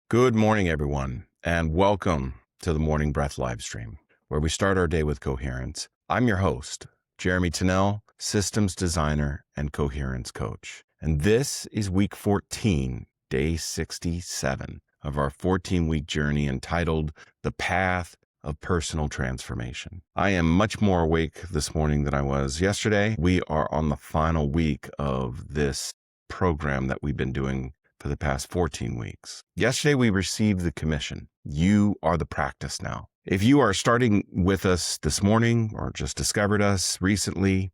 Good morning, everyone, and welcome to the Morning Breath live stream, where we start our day with coherence. I'm your host, Jeremy Tunnell, systems designer and coherence coach. And this is week 14, day 67 of our 14-week journey entitled The Path of Personal Transformation. I am much more awake this morning than I was yesterday. We are on the final week of this program that we've been doing for the past 14 weeks. Yesterday, we received the commission. You are the practice now. If you are starting with us this morning or just discovered us recently,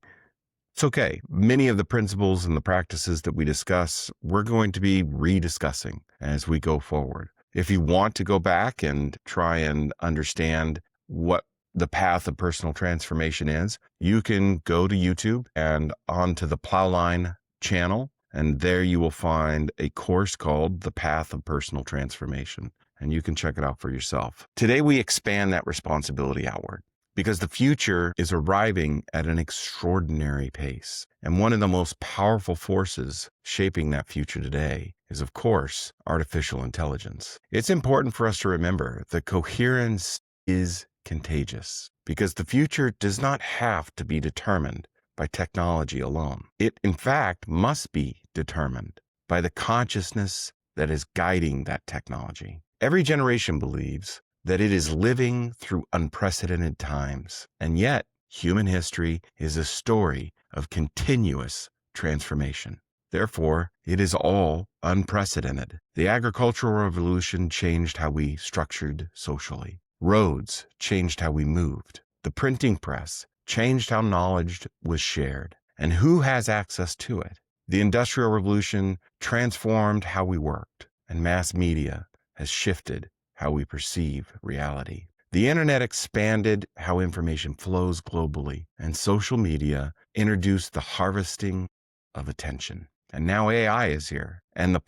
it's okay. Many of the principles and the practices that we discuss, we're going to be rediscussing as we go forward. If you want to go back and try and understand what the path of personal transformation is, you can go to YouTube and onto the Plowline channel. And there you will find a course called The Path of Personal Transformation, and you can check it out for yourself. Today, we expand that responsibility outward because the future is arriving at an extraordinary pace. And one of the most powerful forces shaping that future today is, of course, artificial intelligence. It's important for us to remember that coherence is contagious because the future does not have to be determined by technology alone. It, in fact, must be determined by the consciousness that is guiding that technology. Every generation believes that it is living through unprecedented times, and yet human history is a story of continuous transformation. Therefore, it is all unprecedented. The agricultural revolution changed how we structured socially. Roads changed how we moved. The printing press changed how knowledge was shared and who has access to it. The Industrial Revolution transformed how we worked, and mass media has shifted how we perceive reality. The internet expanded how information flows globally, and social media introduced the harvesting of attention. And now AI is here, and it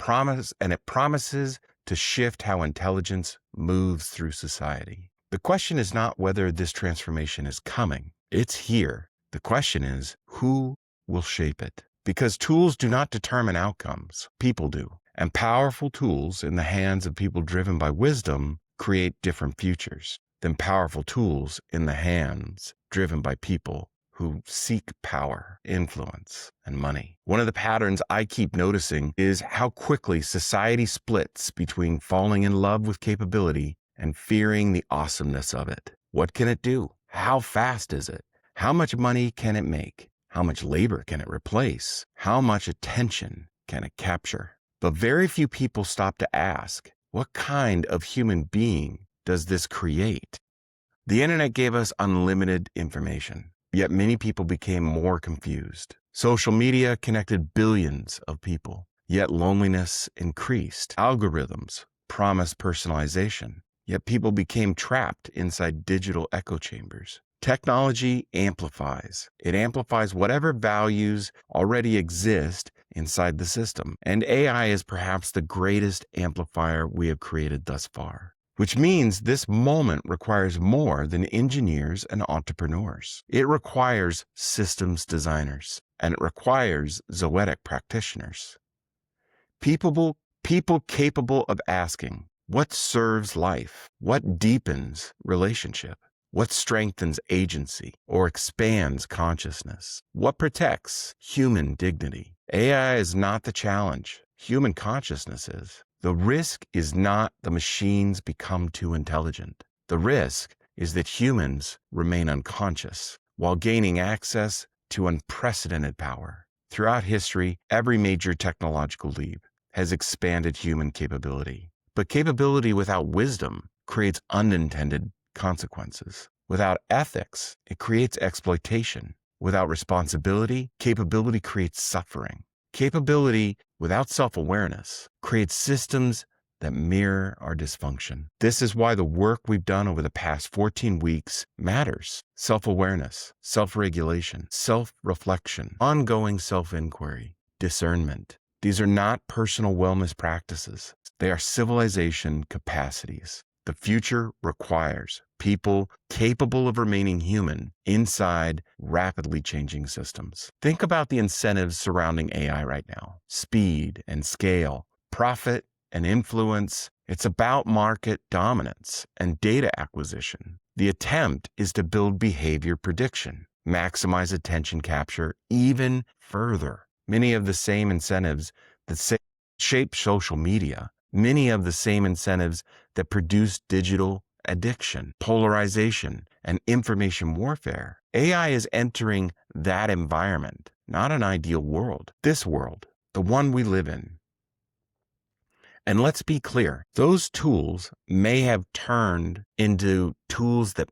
promises to shift how intelligence moves through society. The question is not whether this transformation is coming. It's here. The question is, who will shape it? Because tools do not determine outcomes. People do. And powerful tools in the hands of people driven by wisdom create different futures than powerful tools in the hands driven by people who seek power, influence, and money. One of the patterns I keep noticing is how quickly society splits between falling in love with capability and fearing the awesomeness of it. What can it do? How fast is it? How much money can it make? How much labor can it replace? How much attention can it capture? But very few people stop to ask, what kind of human being does this create? The internet gave us unlimited information, yet many people became more confused. Social media connected billions of people, yet loneliness increased. Algorithms promised personalization, yet people became trapped inside digital echo chambers. Technology amplifies. It amplifies whatever values already exist inside the system. And AI is perhaps the greatest amplifier we have created thus far, which means this moment requires more than engineers and entrepreneurs. It requires systems designers, and it requires Zoetic practitioners. People capable of asking, what serves life? What deepens relationship? What strengthens agency or expands consciousness? What protects human dignity? AI is not the challenge. Human consciousness is. The risk is not the machines become too intelligent. The risk is that humans remain unconscious while gaining access to unprecedented power. Throughout history, every major technological leap has expanded human capability. But capability without wisdom creates unintended consequences. Without ethics, it creates exploitation. Without responsibility, capability creates suffering. Capability without self-awareness creates systems that mirror our dysfunction. This is why the work we've done over the past 14 weeks matters. Self-awareness, self-regulation, self-reflection, ongoing self-inquiry, discernment. These are not personal wellness practices. They are civilization capacities. The future requires people capable of remaining human inside rapidly changing systems. Think about the incentives surrounding AI right now. Speed and scale, profit and influence. It's about market dominance and data acquisition. The attempt is to build behavior prediction, maximize attention capture even further. Many of the same incentives that shape social media, many of the same incentives that produce digital addiction, polarization, and information warfare. AI is entering that environment, not an ideal world. This world, the one we live in. And let's be clear, those tools may have turned into tools that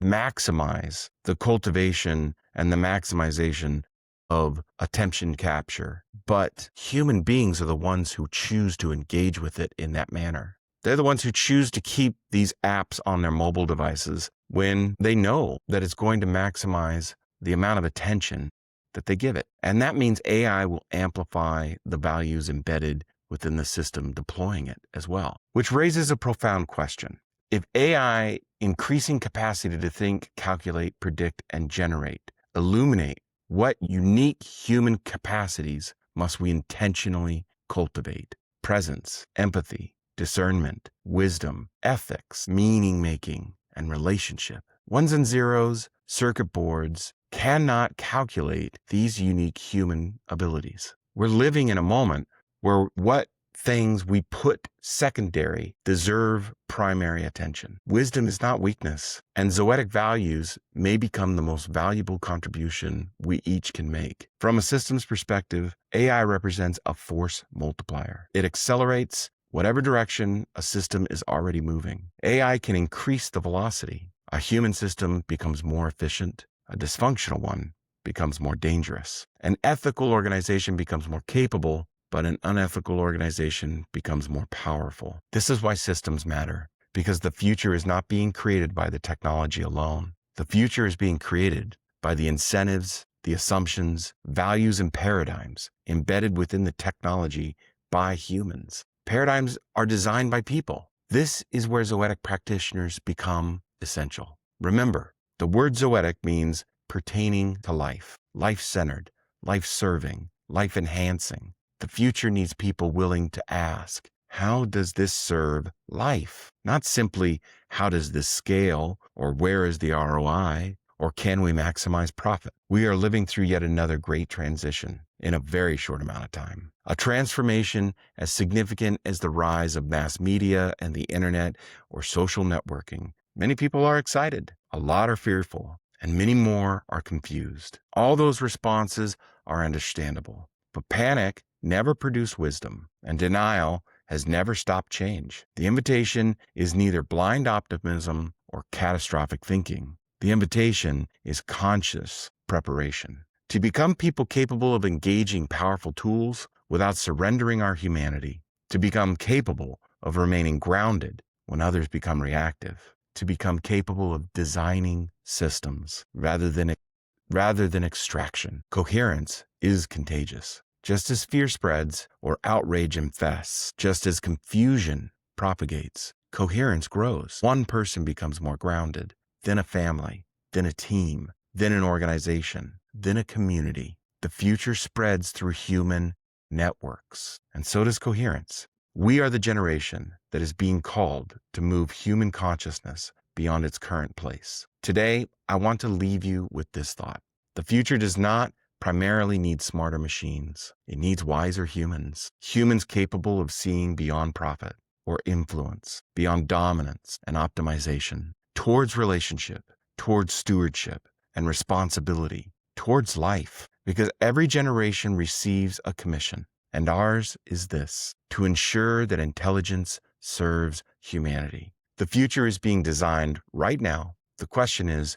maximize the cultivation and the maximization of attention capture. But human beings are the ones who choose to engage with it in that manner. They're the ones who choose to keep these apps on their mobile devices when they know that it's going to maximize the amount of attention that they give it. And that means AI will amplify the values embedded within the system deploying it as well, which raises a profound question. If AI increasing capacity to think, calculate, predict, and generate, illuminate, what unique human capacities must we intentionally cultivate? Presence, empathy, discernment, wisdom, ethics, meaning-making, and relationship. Ones and zeros, circuit boards cannot calculate these unique human abilities. We're living in a moment where what things we put secondary deserve primary attention. Wisdom is not weakness, and Zoetic values may become the most valuable contribution we each can make. From a systems perspective, AI represents a force multiplier. It accelerates whatever direction a system is already moving. AI can increase the velocity. A human system becomes more efficient. A dysfunctional one becomes more dangerous. An ethical organization becomes more capable, but an unethical organization becomes more powerful. This is why systems matter, because the future is not being created by the technology alone. The future is being created by the incentives, the assumptions, values, and paradigms embedded within the technology by humans. Paradigms are designed by people. This is where Zoetic practitioners become essential. Remember, the word Zoetic means pertaining to life, life-centered, life-serving, life-enhancing. The future needs people willing to ask, how does this serve life? Not simply, how does this scale, or where is the ROI, or can we maximize profit? We are living through yet another great transition in a very short amount of time. A transformation as significant as the rise of mass media and the internet or social networking. Many people are excited, a lot are fearful, and many more are confused. All those responses are understandable, but panic never produced wisdom, and denial has never stopped change. The invitation is neither blind optimism or catastrophic thinking. The invitation is conscious preparation. To become people capable of engaging powerful tools without surrendering our humanity. To become capable of remaining grounded when others become reactive. To become capable of designing systems rather than extraction. Coherence is contagious. Just as fear spreads or outrage infests, just as confusion propagates, coherence grows. One person becomes more grounded, then a family, then a team, then an organization, then a community. The future spreads through human networks, and so does coherence. We are the generation that is being called to move human consciousness beyond its current place. Today, I want to leave you with this thought. The future does not primarily needs smarter machines. It needs wiser humans. Humans capable of seeing beyond profit or influence, beyond dominance and optimization, towards relationship, towards stewardship and responsibility, towards life. Because every generation receives a commission, and ours is this: to ensure that intelligence serves humanity. The future is being designed right now. The question is,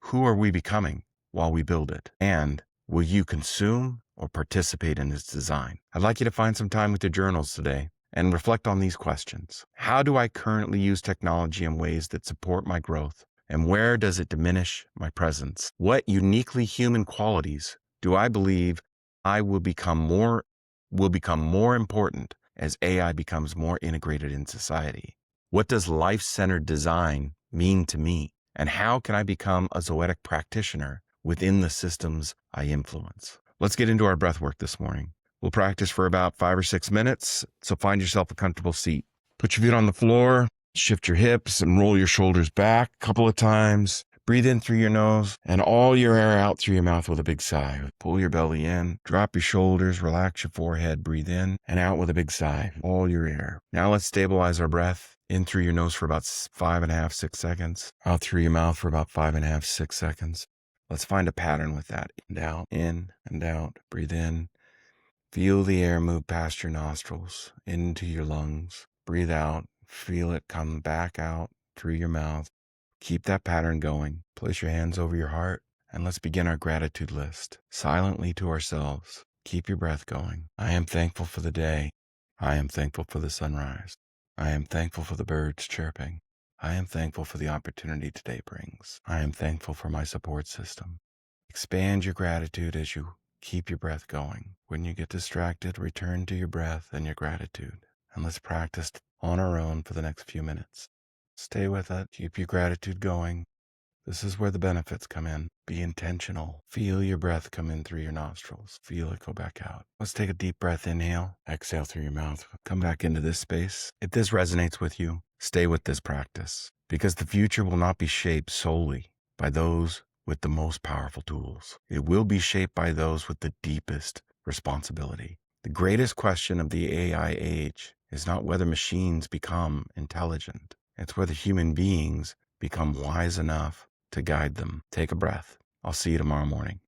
who are we becoming while we build it? And will you consume or participate in its design? I'd like you to find some time with your journals today and reflect on these questions. How do I currently use technology in ways that support my growth? And where does it diminish my presence? What uniquely human qualities do I believe I will become more important as AI becomes more integrated in society? What does life-centered design mean to me? And how can I become a Zoetic practitioner within the systems I influence? Let's get into our breath work this morning. We'll practice for about 5 or 6 minutes, so find yourself a comfortable seat. Put your feet on the floor, shift your hips, and roll your shoulders back a couple of times. Breathe in through your nose and all your air out through your mouth with a big sigh. Pull your belly in, drop your shoulders, relax your forehead, breathe in and out with a big sigh. All your air. Now let's stabilize our breath. In through your nose for about 5.5, 6 seconds. Out through your mouth for about 5.5, 6 seconds. Let's find a pattern with that. In and out. Breathe in. Feel the air move past your nostrils, into your lungs. Breathe out. Feel it come back out through your mouth. Keep that pattern going. Place your hands over your heart, and let's begin our gratitude list. Silently to ourselves. Keep your breath going. I am thankful for the day. I am thankful for the sunrise. I am thankful for the birds chirping. I am thankful for the opportunity today brings. I am thankful for my support system. Expand your gratitude as you keep your breath going. When you get distracted, return to your breath and your gratitude. And let's practice on our own for the next few minutes. Stay with it. Keep your gratitude going. This is where the benefits come in. Be intentional. Feel your breath come in through your nostrils. Feel it go back out. Let's take a deep breath. Inhale. Exhale through your mouth. Come back into this space. If this resonates with you, stay with this practice, because the future will not be shaped solely by those with the most powerful tools. It will be shaped by those with the deepest responsibility. The greatest question of the AI age is not whether machines become intelligent. It's whether human beings become wise enough to guide them. Take a breath. I'll see you tomorrow morning.